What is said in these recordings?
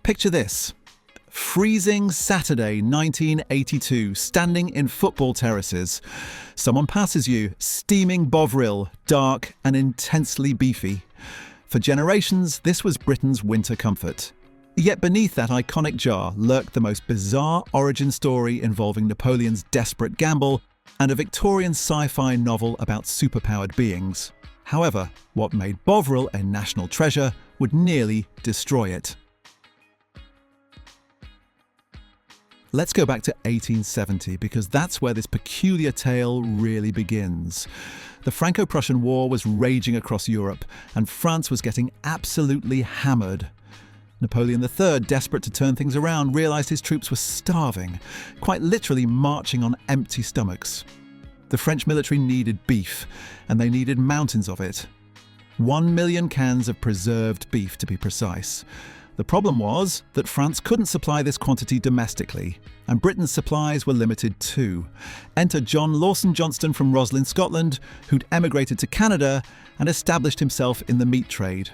Picture this. Freezing Saturday, 1982, standing in football terraces. Someone passes you, steaming Bovril, dark and intensely beefy. For generations, this was Britain's winter comfort. Yet beneath that iconic jar lurked the most bizarre origin story involving Napoleon's desperate gamble and a Victorian sci-fi novel about superpowered beings. However, what made Bovril a national treasure would nearly destroy it. Let's go back to 1870 because that's where this peculiar tale really begins. The Franco-Prussian War was raging across Europe and France was getting absolutely hammered. Napoleon III, desperate to turn things around, realised his troops were starving, quite literally marching on empty stomachs. The French military needed beef, and they needed mountains of it. 1 million cans of preserved beef, to be precise. The problem was that France couldn't supply this quantity domestically, and Britain's supplies were limited too. Enter John Lawson Johnston from Roslin, Scotland, who'd emigrated to Canada and established himself in the meat trade.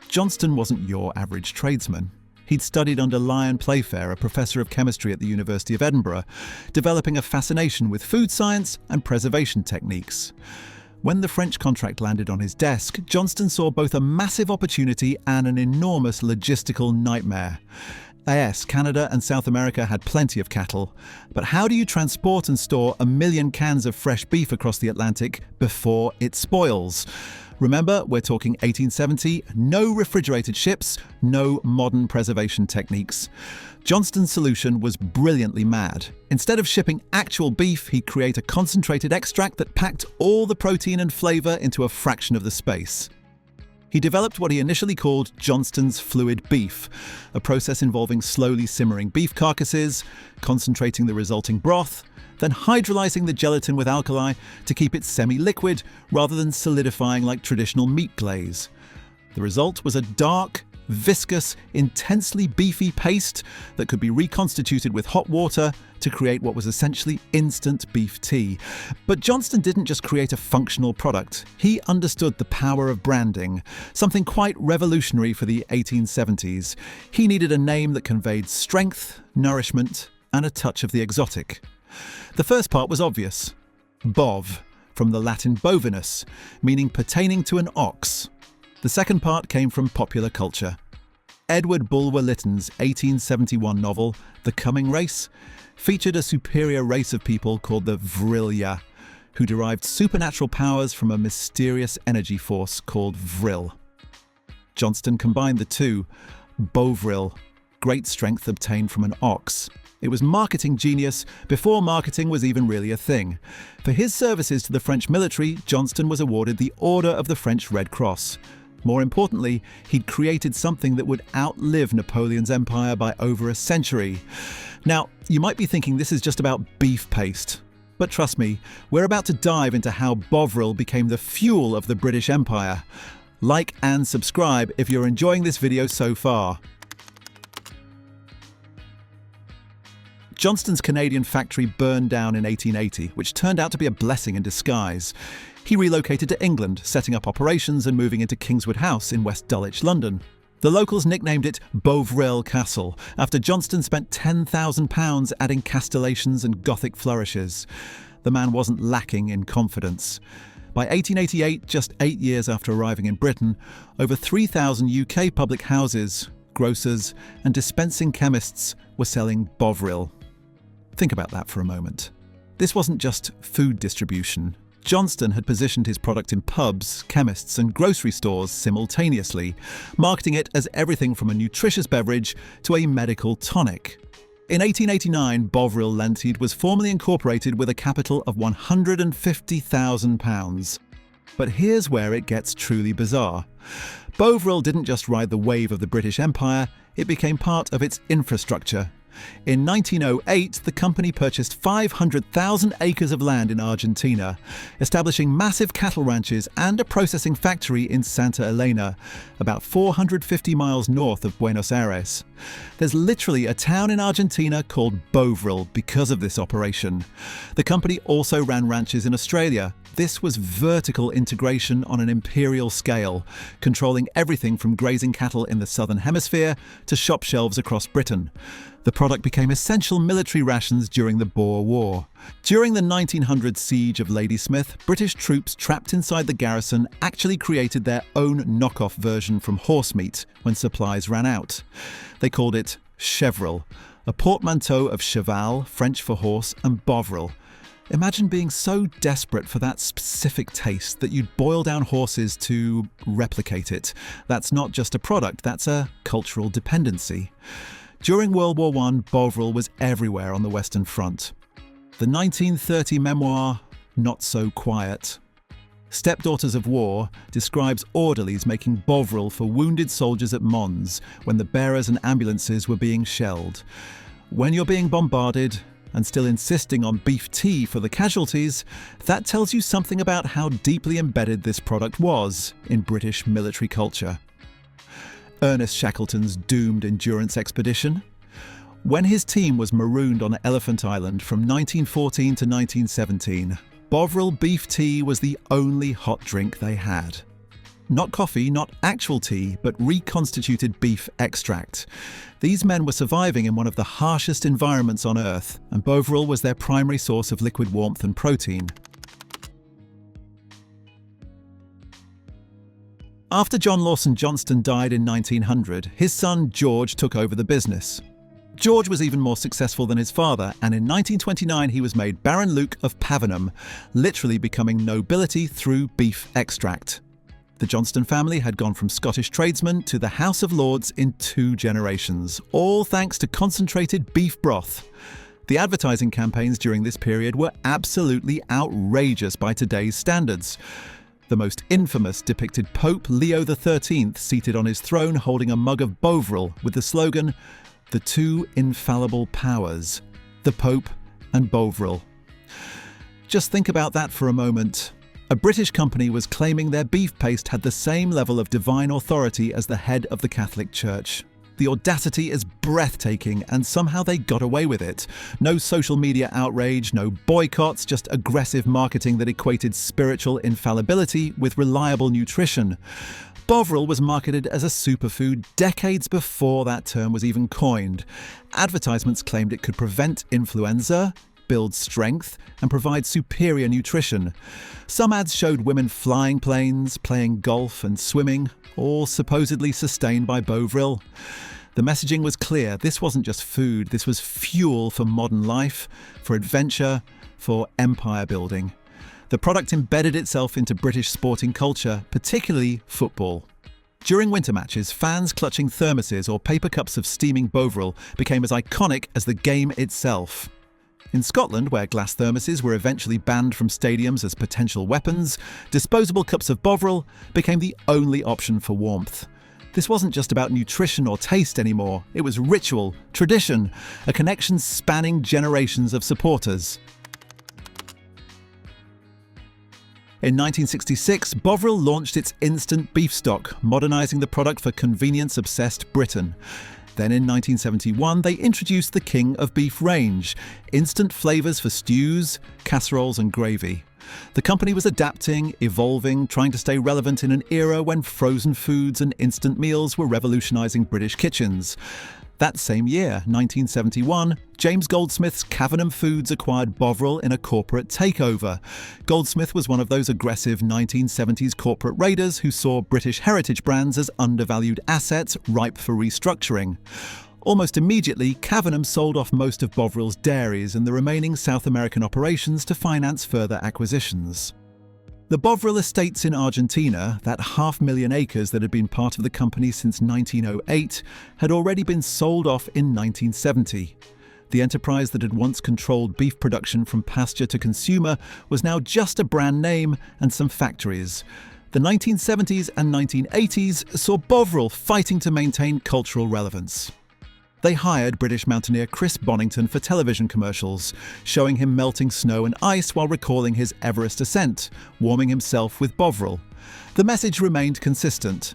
Johnston wasn't your average tradesman. He'd studied under Lyon Playfair, a professor of chemistry at the University of Edinburgh, developing a fascination with food science and preservation techniques. When the French contract landed on his desk, Johnston saw both a massive opportunity and an enormous logistical nightmare. Yes, Canada and South America had plenty of cattle, but how do you transport and store 1 million cans of fresh beef across the Atlantic before it spoils? Remember, we're talking 1870, no refrigerated ships, no modern preservation techniques. Johnston's solution was brilliantly mad. Instead of shipping actual beef, he'd create a concentrated extract that packed all the protein and flavour into a fraction of the space. He developed what he initially called Johnston's fluid beef, a process involving slowly simmering beef carcasses, concentrating the resulting broth, then hydrolyzing the gelatin with alkali to keep it semi-liquid rather than solidifying like traditional meat glaze. The result was a dark, viscous, intensely beefy paste that could be reconstituted with hot water to create what was essentially instant beef tea. But Johnston didn't just create a functional product. He understood the power of branding, something quite revolutionary for the 1870s. He needed a name that conveyed strength, nourishment, and a touch of the exotic. The first part was obvious. Bov, from the Latin bovinus, meaning pertaining to an ox. The second part came from popular culture. Edward Bulwer-Lytton's 1871 novel, The Coming Race, featured a superior race of people called the Vrilia, who derived supernatural powers from a mysterious energy force called Vril. Johnston combined the two. Bovril, great strength obtained from an ox. It was marketing genius before marketing was even really a thing. For his services to the French military, Johnston was awarded the Order of the French Red Cross. More importantly, he'd created something that would outlive Napoleon's empire by over a century. Now, you might be thinking this is just about beef paste. But trust me, we're about to dive into how Bovril became the fuel of the British Empire. Like and subscribe if you're enjoying this video so far. Johnston's Canadian factory burned down in 1880, which turned out to be a blessing in disguise. He relocated to England, setting up operations and moving into Kingswood House in West Dulwich, London. The locals nicknamed it Bovril Castle, after Johnston spent £10,000 adding castellations and Gothic flourishes. The man wasn't lacking in confidence. By 1888, just 8 years after arriving in Britain, over 3,000 UK public houses, grocers and dispensing chemists were selling Bovril. Think about that for a moment. This wasn't just food distribution. Johnston had positioned his product in pubs, chemists and grocery stores simultaneously, marketing it as everything from a nutritious beverage to a medical tonic. In 1889, Bovril Limited was formally incorporated with a capital of £150,000. But here's where it gets truly bizarre. Bovril didn't just ride the wave of the British Empire, it became part of its infrastructure. In 1908, the company purchased 500,000 acres of land in Argentina, establishing massive cattle ranches and a processing factory in Santa Elena, about 450 miles north of Buenos Aires. There's literally a town in Argentina called Bovril because of this operation. The company also ran ranches in Australia, This was vertical integration on an imperial scale, controlling everything from grazing cattle in the southern hemisphere to shop shelves across Britain. The product became essential military rations during the Boer War. During the 1900 siege of Ladysmith, British troops trapped inside the garrison actually created their own knockoff version from horse meat when supplies ran out. They called it Chevril, a portmanteau of cheval, French for horse, and Bovril. Imagine being so desperate for that specific taste that you'd boil down horses to replicate it. That's not just a product, that's a cultural dependency. During World War I, Bovril was everywhere on the Western Front. The 1930 memoir, Not So Quiet, Stepdaughters of War, describes orderlies making Bovril for wounded soldiers at Mons when the bearers and ambulances were being shelled. When you're being bombarded and still insisting on beef tea for the casualties, that tells you something about how deeply embedded this product was in British military culture. Ernest Shackleton's doomed endurance expedition. When his team was marooned on Elephant Island from 1914 to 1917, Bovril beef tea was the only hot drink they had. Not coffee, not actual tea, but reconstituted beef extract. These men were surviving in one of the harshest environments on Earth, and Bovril was their primary source of liquid warmth and protein. After John Lawson Johnston died in 1900, his son George took over the business. George was even more successful than his father, and in 1929 he was made Baron Luke of Pavenham, literally becoming nobility through beef extract. The Johnston family had gone from Scottish tradesmen to the House of Lords in 2 generations, all thanks to concentrated beef broth. The advertising campaigns during this period were absolutely outrageous by today's standards. The most infamous depicted Pope Leo XIII seated on his throne holding a mug of Bovril with the slogan, "The two infallible powers, the Pope and Bovril." Just think about that for a moment. A British company was claiming their beef paste had the same level of divine authority as the head of the Catholic Church. The audacity is breathtaking, and somehow they got away with it. No social media outrage, no boycotts, just aggressive marketing that equated spiritual infallibility with reliable nutrition. Bovril was marketed as a superfood decades before that term was even coined. Advertisements claimed it could prevent influenza, build strength, and provide superior nutrition. Some ads showed women flying planes, playing golf, and swimming, all supposedly sustained by Bovril. The messaging was clear. This wasn't just food, this was fuel for modern life, for adventure, for empire building. The product embedded itself into British sporting culture, particularly football. During winter matches, fans clutching thermoses or paper cups of steaming Bovril became as iconic as the game itself. In Scotland, where glass thermoses were eventually banned from stadiums as potential weapons, disposable cups of Bovril became the only option for warmth. This wasn't just about nutrition or taste anymore, it was ritual, tradition, a connection spanning generations of supporters. In 1966, Bovril launched its instant beef stock, modernising the product for convenience-obsessed Britain. Then in 1971, they introduced the King of Beef range, instant flavours for stews, casseroles and gravy. The company was adapting, evolving, trying to stay relevant in an era when frozen foods and instant meals were revolutionising British kitchens. That same year, 1971, James Goldsmith's Cavenham Foods acquired Bovril in a corporate takeover. Goldsmith was one of those aggressive 1970s corporate raiders who saw British heritage brands as undervalued assets ripe for restructuring. Almost immediately, Cavenham sold off most of Bovril's dairies and the remaining South American operations to finance further acquisitions. The Bovril estates in Argentina, that 500,000 acres that had been part of the company since 1908, had already been sold off in 1970. The enterprise that had once controlled beef production from pasture to consumer was now just a brand name and some factories. The 1970s and 1980s saw Bovril fighting to maintain cultural relevance. They hired British mountaineer Chris Bonington for television commercials, showing him melting snow and ice while recalling his Everest ascent, warming himself with Bovril. The message remained consistent.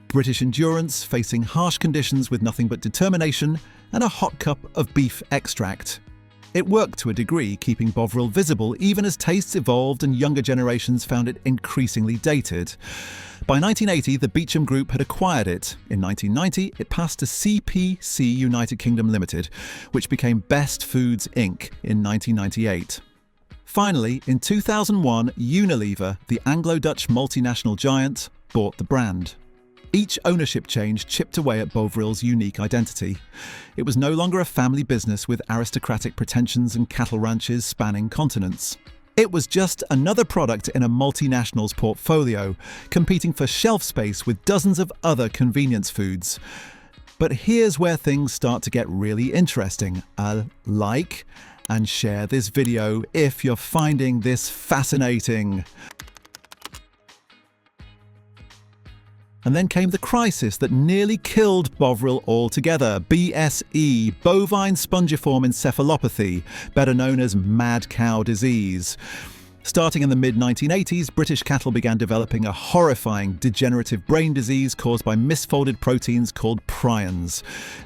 British endurance facing harsh conditions with nothing but determination and a hot cup of beef extract. It worked to a degree, keeping Bovril visible even as tastes evolved and younger generations found it increasingly dated. By 1980, the Beecham Group had acquired it. In 1990, it passed to CPC United Kingdom Limited, which became Best Foods Inc. in 1998. Finally, in 2001, Unilever, the Anglo-Dutch multinational giant, bought the brand. Each ownership change chipped away at Bovril's unique identity. It was no longer a family business with aristocratic pretensions and cattle ranches spanning continents. It was just another product in a multinational's portfolio, competing for shelf space with dozens of other convenience foods. But here's where things start to get really interesting. Like and share this video if you're finding this fascinating. And then came the crisis that nearly killed Bovril altogether, BSE, bovine spongiform encephalopathy, better known as mad cow disease. Starting in the mid-1980s, British cattle began developing a horrifying degenerative brain disease caused by misfolded proteins called prions.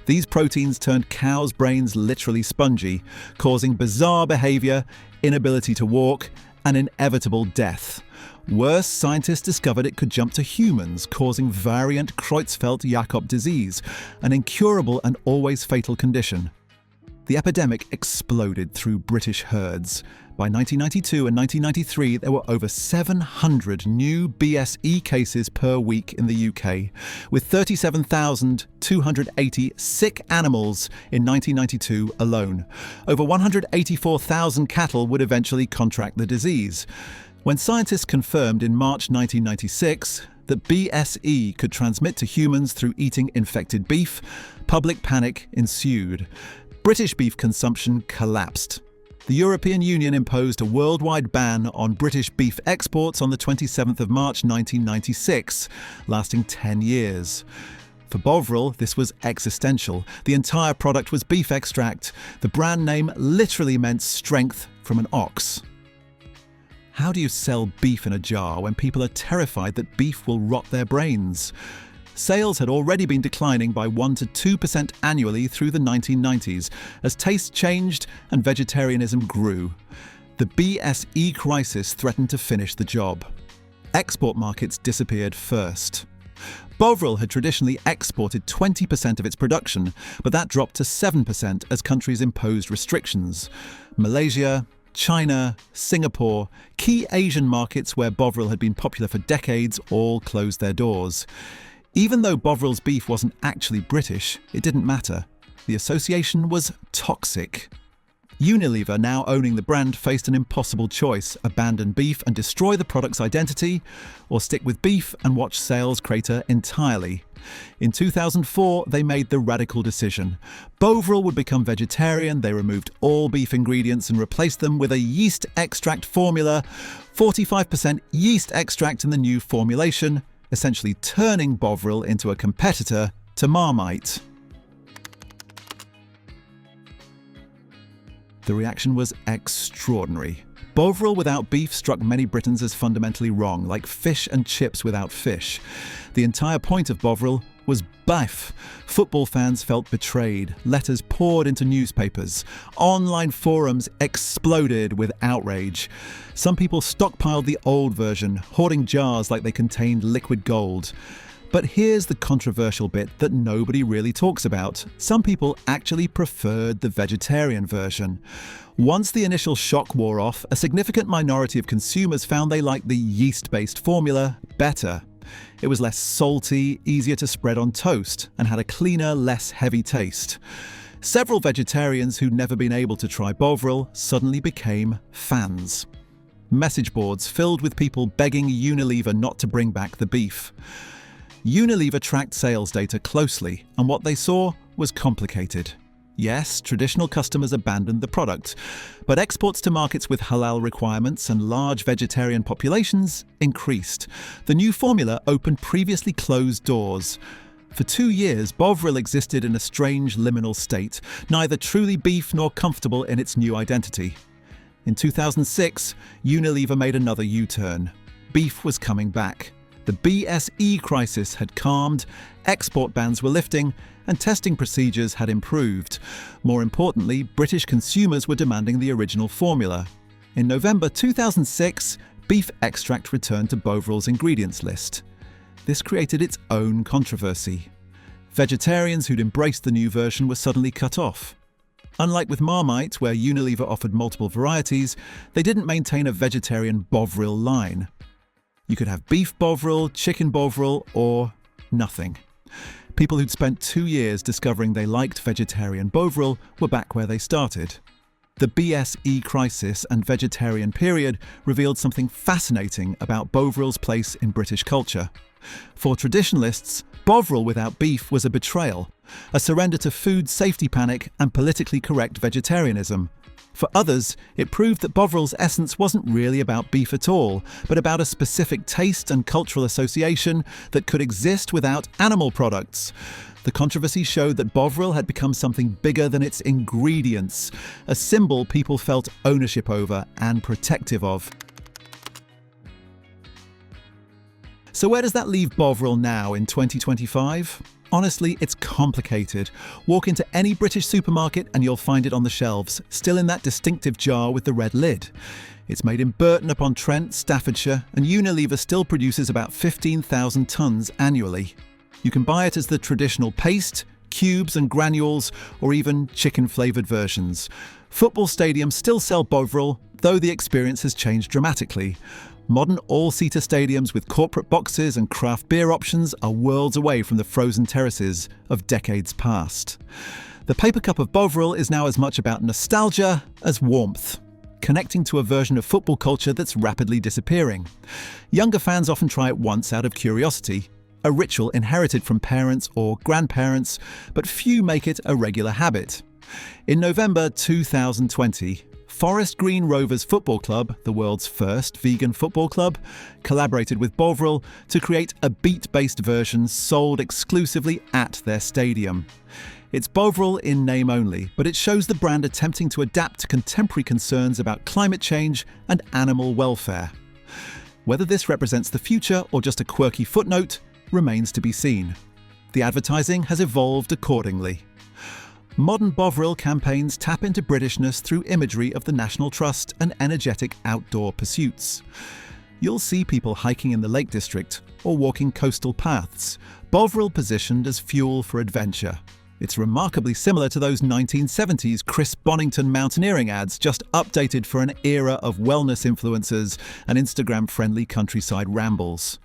These proteins turned cows' brains literally spongy, causing bizarre behaviour, inability to walk, and inevitable death. Worse, scientists discovered it could jump to humans, causing variant Creutzfeldt-Jakob disease, an incurable and always fatal condition. The epidemic exploded through British herds. By 1992 and 1993, there were over 700 new BSE cases per week in the UK, with 37,280 sick animals in 1992 alone. Over 184,000 cattle would eventually contract the disease. When scientists confirmed in March 1996 that BSE could transmit to humans through eating infected beef, public panic ensued. British beef consumption collapsed. The European Union imposed a worldwide ban on British beef exports on the 27th of March 1996, lasting 10 years. For Bovril, this was existential. The entire product was beef extract. The brand name literally meant strength from an ox. How do you sell beef in a jar when people are terrified that beef will rot their brains? Sales had already been declining by 1 to 2% annually through the 1990s as tastes changed and vegetarianism grew. The BSE crisis threatened to finish the job. Export markets disappeared first. Bovril had traditionally exported 20% of its production, but that dropped to 7% as countries imposed restrictions. Malaysia, China, Singapore, key Asian markets where Bovril had been popular for decades, all closed their doors. Even though Bovril's beef wasn't actually British, it didn't matter. The association was toxic. Unilever, now owning the brand, faced an impossible choice: abandon beef and destroy the product's identity, or stick with beef and watch sales crater entirely. In 2004, they made the radical decision. Bovril would become vegetarian. They removed all beef ingredients and replaced them with a yeast extract formula, 45% yeast extract in the new formulation, essentially turning Bovril into a competitor to Marmite. The reaction was extraordinary. Bovril without beef struck many Britons as fundamentally wrong, like fish and chips without fish. The entire point of Bovril was beef. Football fans felt betrayed. Letters poured into newspapers. Online forums exploded with outrage. Some people stockpiled the old version, hoarding jars like they contained liquid gold. But here's the controversial bit that nobody really talks about. Some people actually preferred the vegetarian version. Once the initial shock wore off, a significant minority of consumers found they liked the yeast-based formula better. It was less salty, easier to spread on toast, and had a cleaner, less heavy taste. Several vegetarians who'd never been able to try Bovril suddenly became fans. Message boards filled with people begging Unilever not to bring back the beef. Unilever tracked sales data closely, and what they saw was complicated. Yes, traditional customers abandoned the product, but exports to markets with halal requirements and large vegetarian populations increased. The new formula opened previously closed doors. For 2 years, Bovril existed in a strange liminal state, neither truly beef nor comfortable in its new identity. In 2006, Unilever made another U-turn. Beef was coming back. The BSE crisis had calmed, export bans were lifting, and testing procedures had improved. More importantly, British consumers were demanding the original formula. In November 2006, beef extract returned to Bovril's ingredients list. This created its own controversy. Vegetarians who'd embraced the new version were suddenly cut off. Unlike with Marmite, where Unilever offered multiple varieties, they didn't maintain a vegetarian Bovril line. You could have beef Bovril, chicken Bovril, or nothing. People who'd spent 2 years discovering they liked vegetarian Bovril were back where they started. The BSE crisis and vegetarian period revealed something fascinating about Bovril's place in British culture. For traditionalists, Bovril without beef was a betrayal, a surrender to food safety panic and politically correct vegetarianism. For others, it proved that Bovril's essence wasn't really about beef at all, but about a specific taste and cultural association that could exist without animal products. The controversy showed that Bovril had become something bigger than its ingredients, a symbol people felt ownership over and protective of. So where does that leave Bovril now in 2025? Honestly, it's complicated. Walk into any British supermarket and you'll find it on the shelves, still in that distinctive jar with the red lid. It's made in Burton-upon-Trent, Staffordshire, and Unilever still produces about 15,000 tonnes annually. You can buy it as the traditional paste, cubes and granules, or even chicken-flavoured versions. Football stadiums still sell Bovril, though the experience has changed dramatically. Modern all-seater stadiums with corporate boxes and craft beer options are worlds away from the frozen terraces of decades past. The paper cup of Bovril is now as much about nostalgia as warmth, connecting to a version of football culture that's rapidly disappearing. Younger fans often try it once out of curiosity, a ritual inherited from parents or grandparents, but few make it a regular habit. In November 2020, Forest Green Rovers Football Club, the world's first vegan football club, collaborated with Bovril to create a beet-based version sold exclusively at their stadium. It's Bovril in name only, but it shows the brand attempting to adapt to contemporary concerns about climate change and animal welfare. Whether this represents the future or just a quirky footnote remains to be seen. The advertising has evolved accordingly. Modern Bovril campaigns tap into Britishness through imagery of the National Trust and energetic outdoor pursuits. You'll see people hiking in the Lake District or walking coastal paths, Bovril positioned as fuel for adventure. It's remarkably similar to those 1970s Chris Bonington mountaineering ads, just updated for an era of wellness influencers and Instagram-friendly countryside rambles.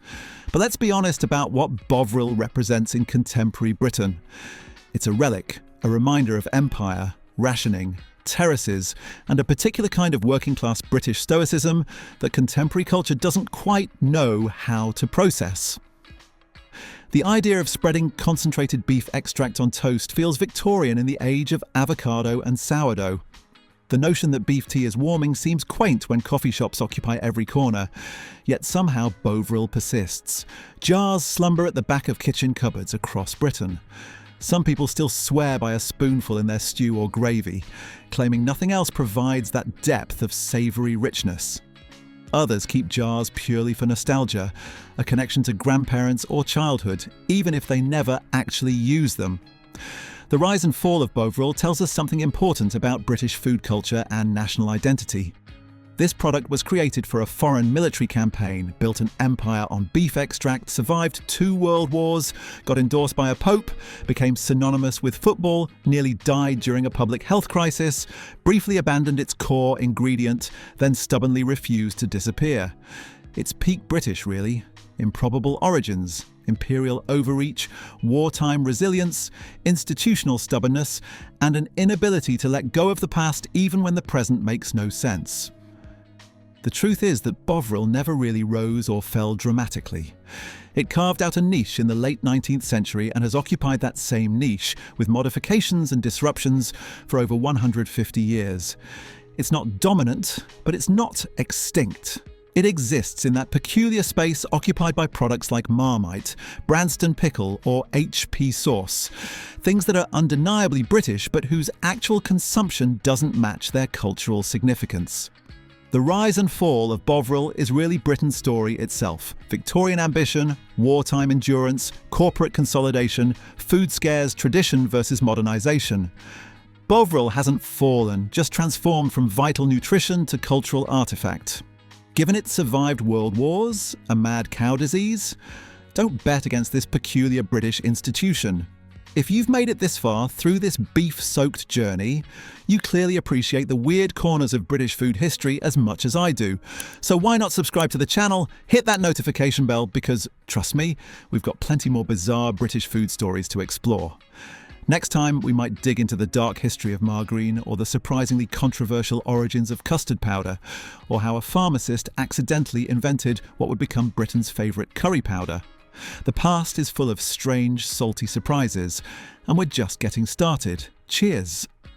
But let's be honest about what Bovril represents in contemporary Britain. It's a relic, a reminder of empire, rationing, terraces, and a particular kind of working-class British stoicism that contemporary culture doesn't quite know how to process. The idea of spreading concentrated beef extract on toast feels Victorian in the age of avocado and sourdough. The notion that beef tea is warming seems quaint when coffee shops occupy every corner, yet somehow Bovril persists. Jars slumber at the back of kitchen cupboards across Britain. Some people still swear by a spoonful in their stew or gravy, claiming nothing else provides that depth of savoury richness. Others keep jars purely for nostalgia, a connection to grandparents or childhood, even if they never actually use them. The rise and fall of Bovril tells us something important about British food culture and national identity. This product was created for a foreign military campaign, built an empire on beef extract, survived 2 world wars, got endorsed by a pope, became synonymous with football, nearly died during a public health crisis, briefly abandoned its core ingredient, then stubbornly refused to disappear. It's peak British, really. Improbable origins, imperial overreach, wartime resilience, institutional stubbornness, and an inability to let go of the past even when the present makes no sense. The truth is that Bovril never really rose or fell dramatically. It carved out a niche in the late 19th century and has occupied that same niche, with modifications and disruptions, for over 150 years. It's not dominant, but it's not extinct. It exists in that peculiar space occupied by products like Marmite, Branston pickle, or HP sauce. Things that are undeniably British, but whose actual consumption doesn't match their cultural significance. The rise and fall of Bovril is really Britain's story itself. Victorian ambition, wartime endurance, corporate consolidation, food scares, tradition versus modernisation. Bovril hasn't fallen, just transformed from vital nutrition to cultural artefact. Given it survived world wars, a mad cow disease, don't bet against this peculiar British institution. If you've made it this far through this beef-soaked journey, you clearly appreciate the weird corners of British food history as much as I do. So why not subscribe to the channel, hit that notification bell, because, trust me, we've got plenty more bizarre British food stories to explore. Next time, we might dig into the dark history of margarine, or the surprisingly controversial origins of custard powder, or how a pharmacist accidentally invented what would become Britain's favourite curry powder. The past is full of strange, salty surprises, and we're just getting started. Cheers!